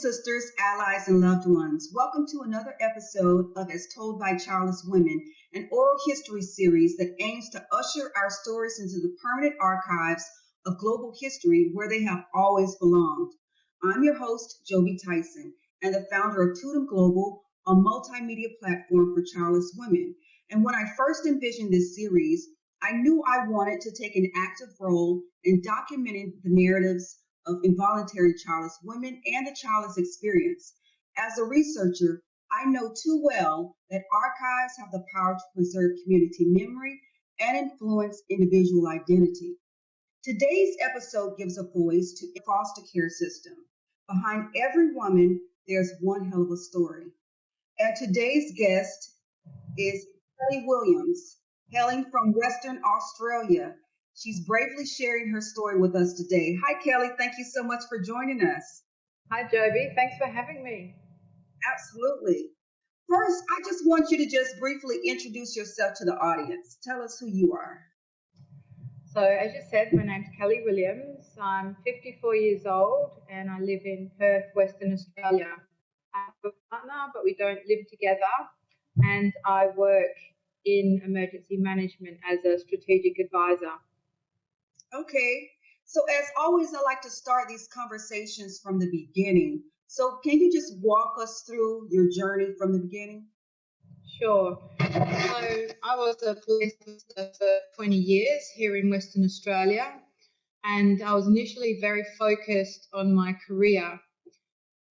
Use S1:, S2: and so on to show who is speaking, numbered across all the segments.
S1: sisters, allies, and loved ones. Welcome to another episode of As Told by Childless Women, an oral history series that aims to usher our stories into the permanent archives of global history where they have always belonged. I'm your host, Jobi Tyson, and the founder of Tudum Global, a multimedia platform for childless women. And when I first envisioned this series, I knew I wanted to take an active role in documenting the narratives of involuntary childless women and the childless experience. As a researcher, I know too well that archives have the power to preserve community memory and influence individual identity. Today's episode gives a voice to the foster care system. Behind every woman, there's one hell of a story. And today's guest is Kelli Williams, hailing from Western Australia. She's bravely sharing her story with us today. Hi, Kelli. Thank you so much for joining us.
S2: Hi, Jobi. Thanks for having me.
S1: Absolutely. First, I just want you to just briefly introduce yourself to the audience. Tell us who you are.
S2: So, as you said, my name's Kelli Williams. I'm 54 years old and I live in Perth, Western Australia. I have a partner, but we don't live together. And I work in emergency management as a strategic advisor.
S1: Okay. So as always, I like to start these conversations from the beginning. So can you just walk us through your journey from the beginning?
S2: Sure. So I was a police officer for 20 years here in Western Australia, and I was initially very focused on my career.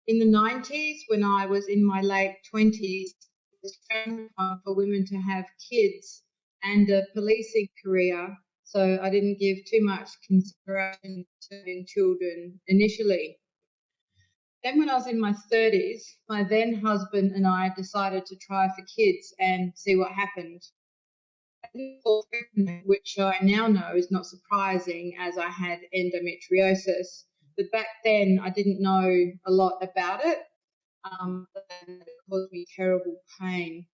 S2: In the 90s, when I was in my late 20s, it was time for women to have kids and a policing career. So I didn't give too much consideration to having children initially. Then when I was in my 30s, my then husband and I decided to try for kids and see what happened. I didn't fall pregnant, which I now know is not surprising as I had endometriosis. But back then I didn't know a lot about it, and it caused me terrible pain.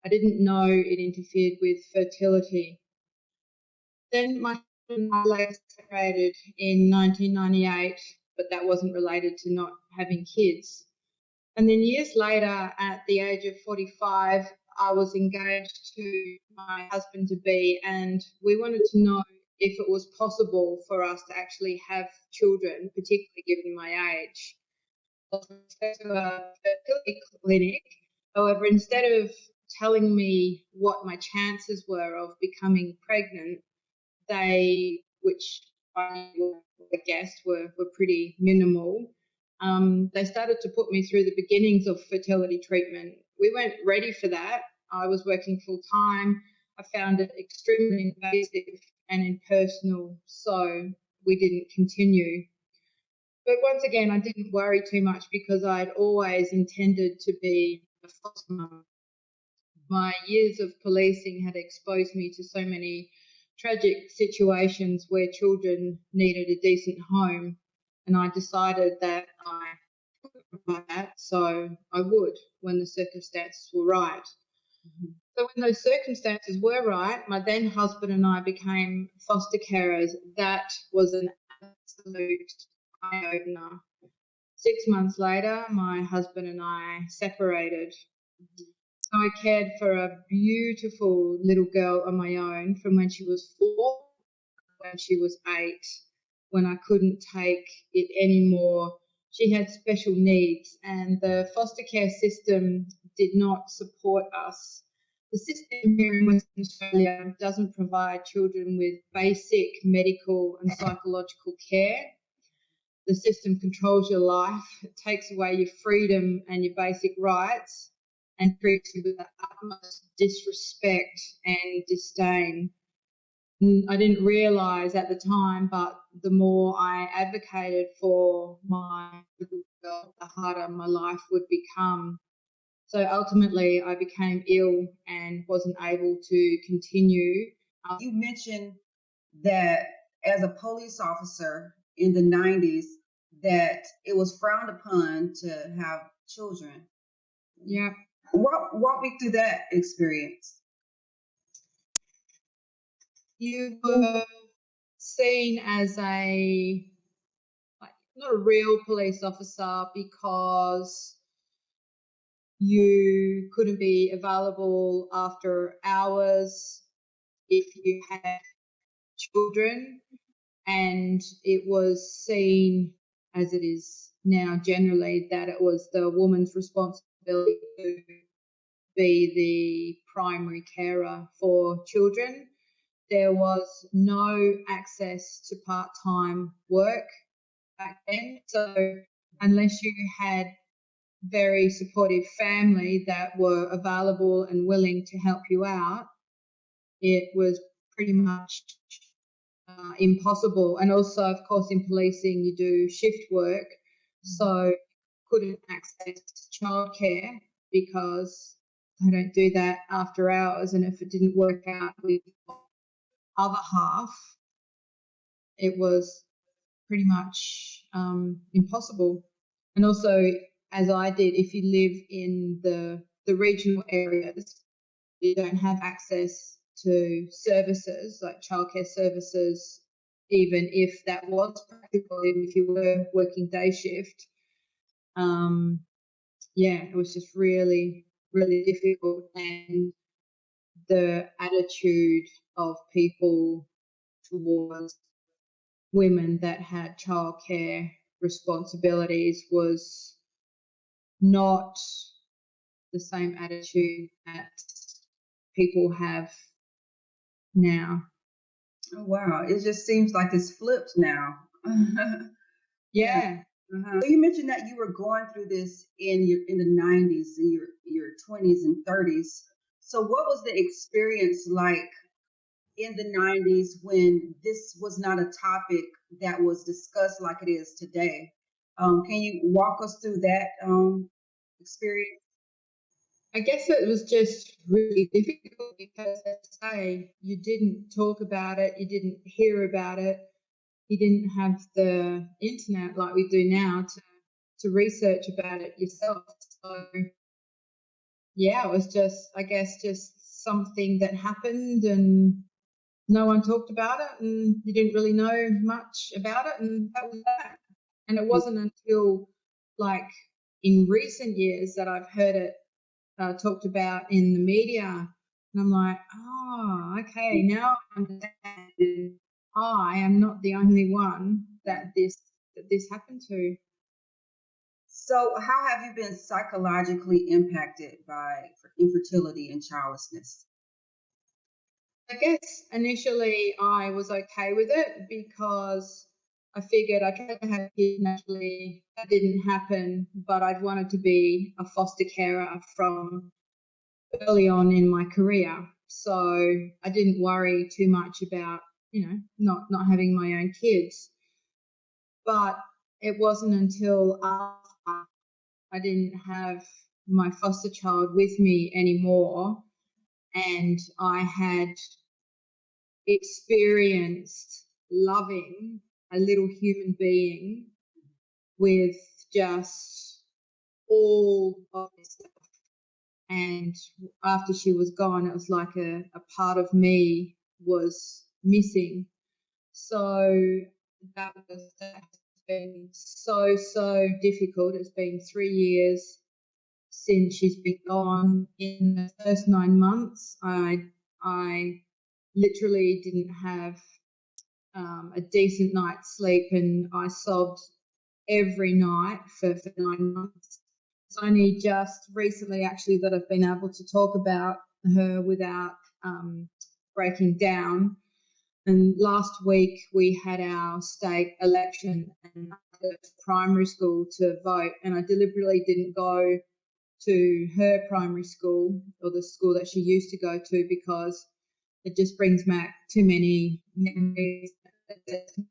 S2: I didn't know it interfered with fertility. Then my husband and I later separated in 1998, but that wasn't related to not having kids. And then years later, at the age of 45, I was engaged to my husband-to-be, and we wanted to know if it was possible for us to actually have children, particularly given my age. I was referred to a fertility clinic. However, instead of telling me what my chances were of becoming pregnant, which I guessed were pretty minimal, they started to put me through the beginnings of fertility treatment. We weren't ready for that. I was working full time. I found it extremely invasive and impersonal, so we didn't continue. But once again, I didn't worry too much because I'd always intended to be a foster mum. My years of policing had exposed me to so many tragic situations where children needed a decent home, and I decided that I could provide that, so I would when the circumstances were right. Mm-hmm. So when those circumstances were right, my then husband and I became foster carers. That was an absolute eye-opener. 6 months later, my husband and I separated. Mm-hmm. I cared for a beautiful little girl on my own from when she was 4 to when she was 8, when I couldn't take it anymore. She had special needs and the foster care system did not support us. The system here in Western Australia doesn't provide children with basic medical and psychological care. The system controls your life, it takes away your freedom and your basic rights, and treats you with the utmost disrespect and disdain. I didn't realise at the time, but the more I advocated for my little girl, the harder my life would become. So ultimately, I became ill and wasn't able to continue.
S1: You mentioned that as a police officer in the 90s, that it was frowned upon to have children.
S2: Yeah.
S1: Walk me through that experience.
S2: You were seen as not not a real police officer because you couldn't be available after hours if you had children, and it was seen, as it is now generally, that it was the woman's responsibility to be the primary carer for children. There was no access to part-time work back then, so unless you had very supportive family that were available and willing to help you out, it was pretty much impossible. And also, of course, in policing you do shift work, so couldn't access childcare because they don't do that after hours, and if it didn't work out with the other half, it was pretty much impossible. And also, as I did, if you live in the regional areas, you don't have access to services like childcare services, even if that was practical, even if you were working day shift. It was just really, really difficult. And the attitude of people towards women that had childcare responsibilities was not the same attitude that people have now.
S1: Oh, wow. It just seems like it's flipped now.
S2: Yeah.
S1: So you mentioned that you were going through this in the 90s, in your 20s and 30s. So what was the experience like in the 90s when this was not a topic that was discussed like it is today? Can you walk us through that experience?
S2: I guess it was just really difficult because, as I say, you didn't talk about it, you didn't hear about it, you didn't have the internet like we do now to research about it yourself. So, yeah, it was just, I guess, just something that happened and no one talked about it and you didn't really know much about it, and that was that. And it wasn't until, like, in recent years that I've heard it talked about in the media, and I'm like, oh, okay, now I understand. I am not the only one that this happened to.
S1: So how have you been psychologically impacted by infertility and childlessness?
S2: I guess initially I was okay with it because I figured I tried to have kids naturally. That didn't happen, but I'd wanted to be a foster carer from early on in my career. So I didn't worry too much about, not having my own kids. But it wasn't until after I didn't have my foster child with me anymore and I had experienced loving a little human being with just all of this stuff. And after she was gone, it was like a part of me was missing. So that has been so difficult. It's been 3 years since she's been gone. In the first 9 months, I literally didn't have a decent night's sleep, and I sobbed every night for 9 months. It's only just recently, actually, that I've been able to talk about her without breaking down. And last week we had our state election and I went to primary school to vote, and I deliberately didn't go to her primary school or the school that she used to go to because it just brings back too many memories. I didn't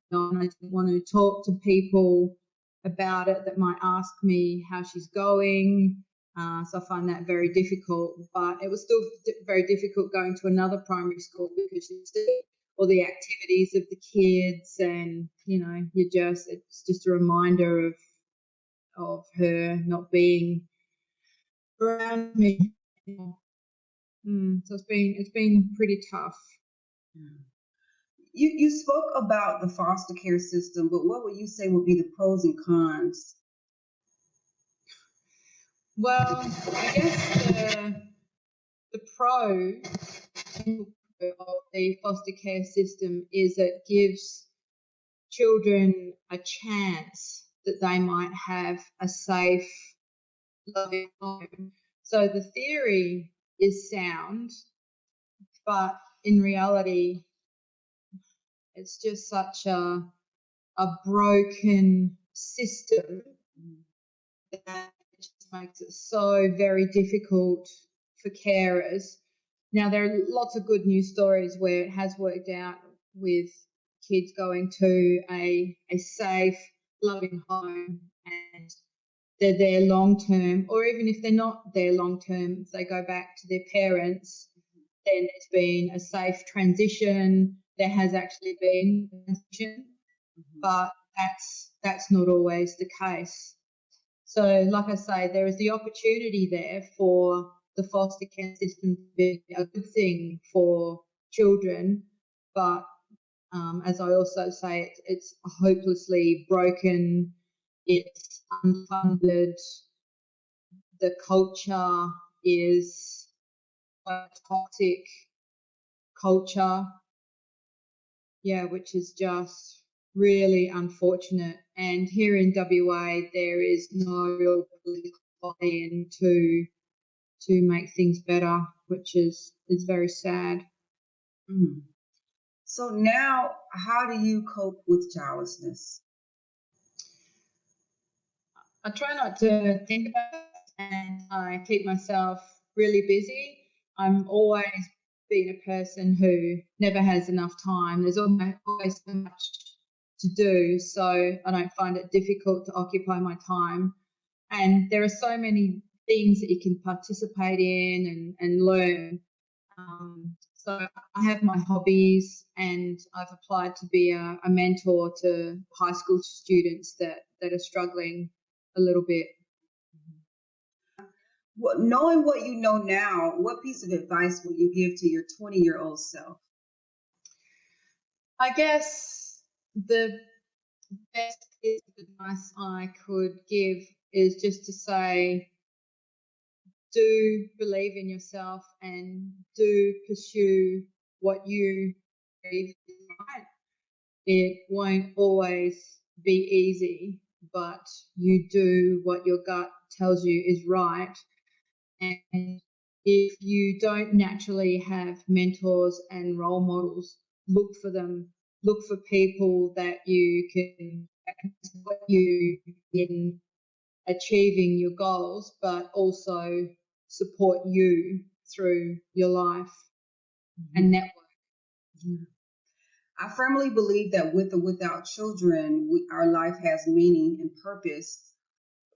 S2: want to talk to people about it that might ask me how she's going. So I find that very difficult. But it was still very difficult going to another primary school because you see all the activities of the kids, and it's just a reminder of her not being around me. So it's been pretty tough.
S1: You spoke about the foster care system, but what would you say would be the pros and cons?
S2: Well, I guess the pro of the foster care system is it gives children a chance that they might have a safe, loving home. So the theory is sound, but in reality, it's just such a broken system that it just makes it so very difficult for carers. Now, there are lots of good news stories where it has worked out with kids going to a safe, loving home and they're there long term, or even if they're not there long term, if they go back to their parents, then there's been a safe transition. There has actually been a transition, but that's not always the case. So, like I say, there is the opportunity there for the foster care system to be a good thing for children, but as I also say, it's hopelessly broken. It's unfunded. The culture is a toxic culture, yeah, which is just really unfortunate. And here in WA, there is no real political buy-in to make things better, which is very sad.
S1: Mm. So now, how do you cope with childlessness?
S2: I try not to think about it and I keep myself really busy. I'm always been a person who never has enough time. There's always so much to do, so I don't find it difficult to occupy my time. And there are so many things that you can participate in and learn. So I have my hobbies and I've applied to be a mentor to high school students that are struggling a little bit.
S1: Well, knowing what you know now, what piece of advice would you give to your 20-year-old self?
S2: I guess the best piece of advice I could give is just to say, do believe in yourself and do pursue what you believe is right. It won't always be easy, but you do what your gut tells you is right. And if you don't naturally have mentors and role models, look for them. Look for people that you can support you in achieving your goals, but also support you through your life and network.
S1: Mhm. I firmly believe that with or without children, our life has meaning and purpose.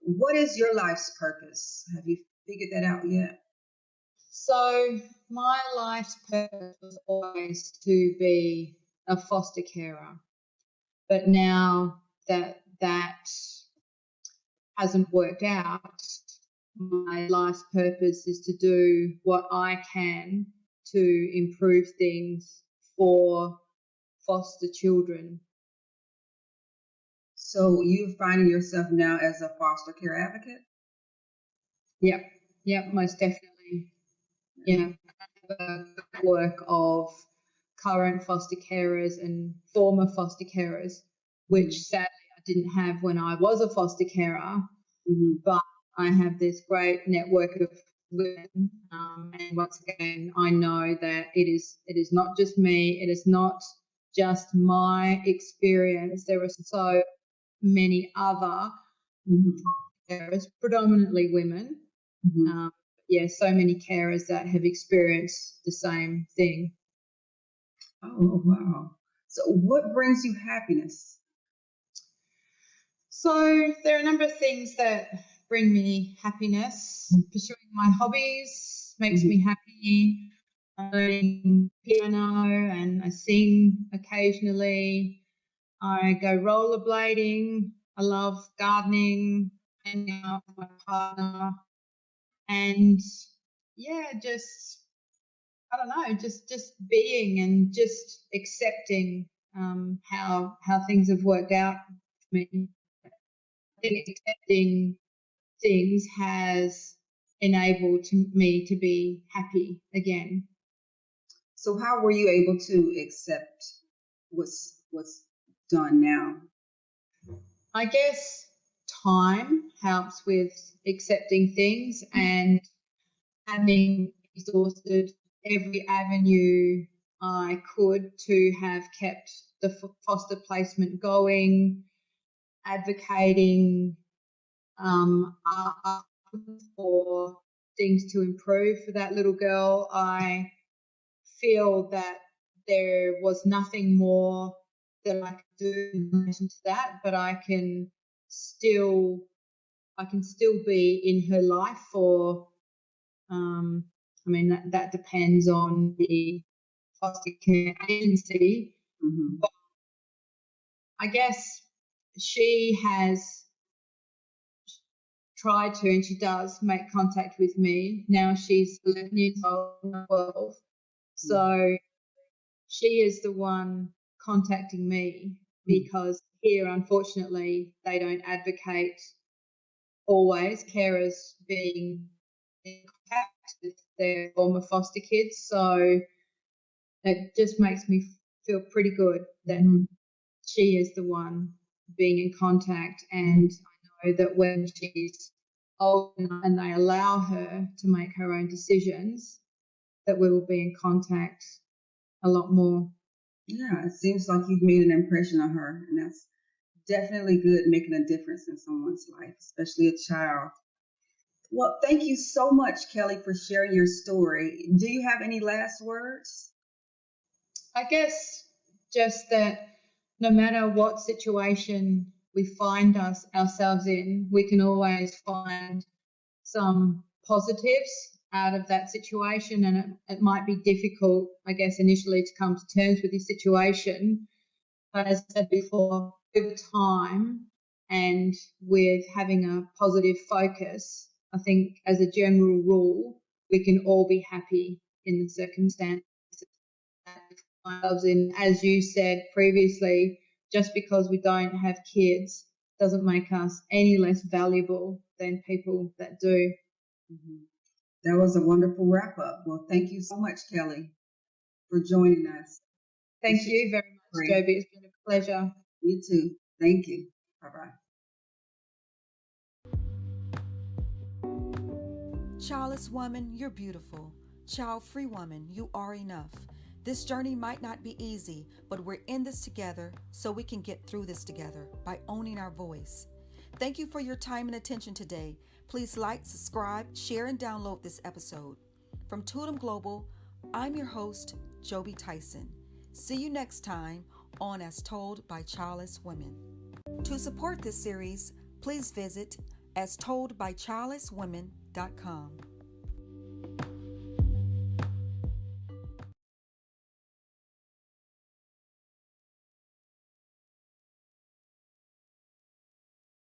S1: What is your life's purpose? Have you figured that out yet?
S2: So my life's purpose was always to be a foster carer, but now that hasn't worked out, my life's purpose is to do what I can to improve things for foster children.
S1: So you're finding yourself now as a foster care advocate?
S2: Yep, most definitely. Yeah, a network of current foster carers and former foster carers, which sadly I didn't have when I was a foster carer, but I have this great network of women. And once again, I know that it is not just me, it is not just my experience. There are so many other carers, predominantly women. So many carers that have experienced the same thing.
S1: Oh, wow. So what brings you happiness?
S2: So there are a number of things that bring me happiness. Pursuing my hobbies makes me happy. Learning piano and I sing occasionally. I go rollerblading. I love gardening, hanging out with my partner. And yeah, just I don't know, just being and just accepting how things have worked out for me. I think accepting things has enabled me to be happy again.
S1: So how were you able to accept what's done now?
S2: I guess time helps with accepting things, and having exhausted every avenue I could to have kept the foster placement going, advocating for things to improve for that little girl. I feel that there was nothing more that I could do in relation to that, but I can still be in her life for I mean that depends on the foster care agency.
S1: Mm-hmm.
S2: But I guess she has tried to, and she does make contact with me. Now she's 11 years old, 12. So she is the one contacting me, because here, unfortunately, they don't advocate always carers being in contact with their former foster kids. So it just makes me feel pretty good that she is the one being in contact, and I know that when she's old and they allow her to make her own decisions, that we will be in contact a lot more.
S1: Yeah, it seems like you've made an impression on her, and that's definitely good, making a difference in someone's life, especially a child. Well, thank you so much, Kelli, for sharing your story. Do you have any last words?
S2: I guess just that no matter what situation we find ourselves in, we can always find some positives out of that situation. And it might be difficult, I guess, initially to come to terms with this situation. But as I said before, over time and with having a positive focus, I think as a general rule, we can all be happy in the circumstances ourselves in. As you said previously, just because we don't have kids doesn't make us any less valuable than people that do.
S1: Mm-hmm. That was a wonderful wrap up. Well, thank you so much, Kelli, for joining us.
S2: Thank you very much, Jobi. It's been a pleasure.
S1: You too. Thank you. Bye-bye.
S3: Childless woman, you're beautiful. Child-free woman, you are enough. This journey might not be easy, but we're in this together so we can get through this together by owning our voice. Thank you for your time and attention today. Please like, subscribe, share, and download this episode. From Totem Global, I'm your host, Jobi Tyson. See you next time on As Told by Childless Women. To support this series, please visit astoldbychildlesswomen.com.